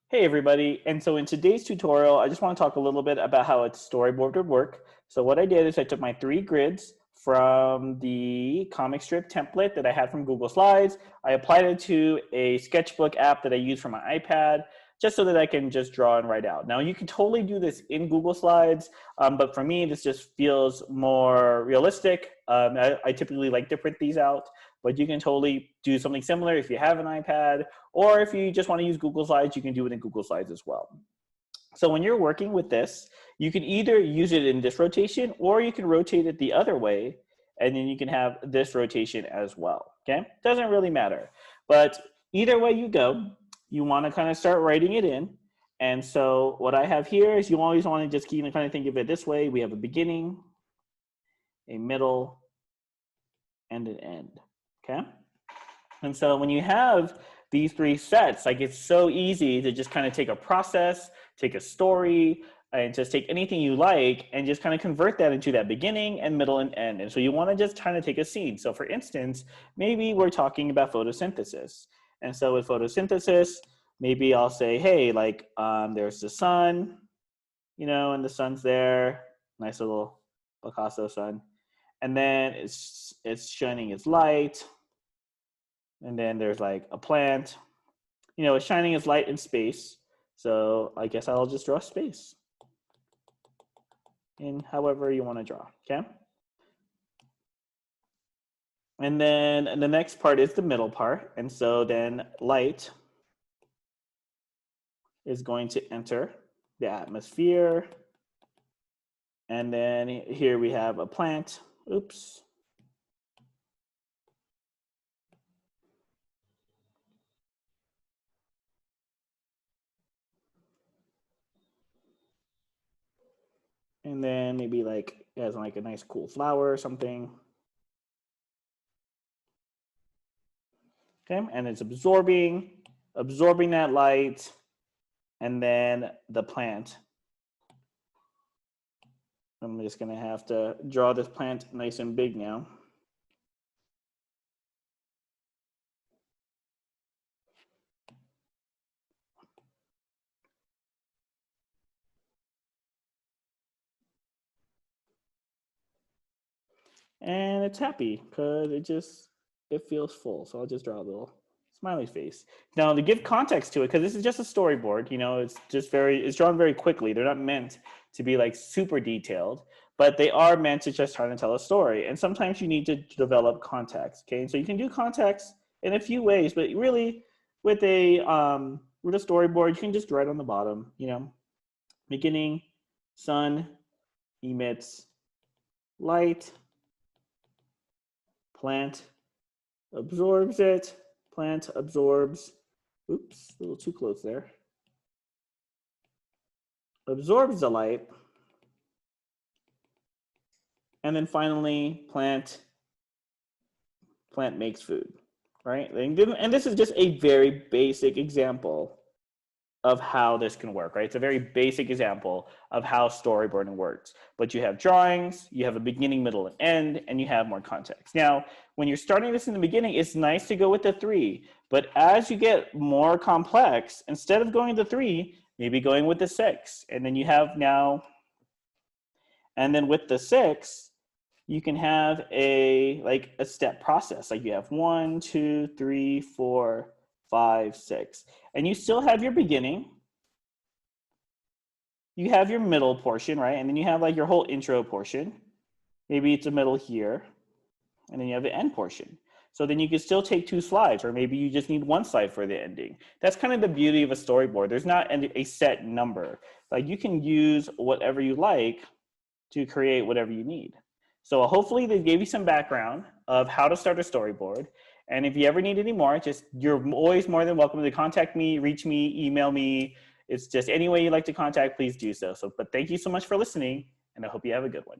Hey everybody, and so in today's tutorial, I just want to talk a little bit about how a storyboard would work. So what I did is I took my 3 grids from the comic strip template that I had from Google Slides. I applied it to a sketchbook app that I use for my iPad, just so that I can just draw and write out. Now you can totally do this in Google Slides, but for me, this just feels more realistic. I typically like to print these out, but you can totally do something similar if you have an iPad, or if you just want to use Google Slides, you can do it in Google Slides as well. So when you're working with this, you can either use it in this rotation, or you can rotate it the other way, and then you can have this rotation as well, okay? Doesn't really matter. But either way you go, you want to kind of start writing it in. And so what I have here is you always want to just keep kind of think of it this way. We have a beginning, a middle, and an end, okay? And so when you have these 3 sets, like it's so easy to just kind of take a process, take a story, and just take anything you like and just kind of convert that into that beginning and middle and end. And so you want to just kind of take a scene. So for instance, maybe we're talking about photosynthesis. And so with photosynthesis, maybe I'll say, hey, like there's the sun, you know, and the sun's there, nice little Picasso sun. And then it's shining its light. And then there's like a plant, you know, it's shining its light in space. So I guess I'll just draw space in however you want to draw, okay? And then the next part is the middle part. And so then light is going to enter the atmosphere. And then here we have a plant. Oops. And then maybe like it has like a nice cool flower or something. Okay, and it's absorbing that light, and then the plant. I'm just gonna have to draw this plant nice and big now. And it's happy because it feels full. So I'll just draw a little smiley face. Now to give context to it, because this is just a storyboard, you know, it's drawn very quickly. They're not meant to be like super detailed, but they are meant to just try to tell a story. And sometimes you need to develop context, okay? And so you can do context in a few ways, but really with a storyboard, you can just write on the bottom, you know, beginning, sun emits light, plant absorbs it, plant absorbs, oops, a little too close there, absorbs the light, and then finally plant makes food, right? And this is just a very basic example of how this can work, right? It's a very basic example of how storyboarding works. But you have drawings, you have a beginning, middle, and end, and you have more context. Now, when you're starting this in the beginning, it's nice to go with the 3. But as you get more complex, instead of going to 3, maybe going with the 6. And then you have now, and then with the 6, you can have a step process. Like you have 1, 2, 3, 4, 5, 6. And you still have your beginning. You have your middle portion, right? And then you have like your whole intro portion. Maybe it's a middle here. And then you have the end portion. So then you can still take 2 slides, or maybe you just need 1 slide for the ending. That's kind of the beauty of a storyboard. There's not a set number. Like you can use whatever you like to create whatever you need. So hopefully they gave you some background of how to start a storyboard. And if you ever need any more, you're always more than welcome to contact me, reach me, email me. It's just any way you'd like to contact, please do so. But thank you so much for listening, and I hope you have a good one.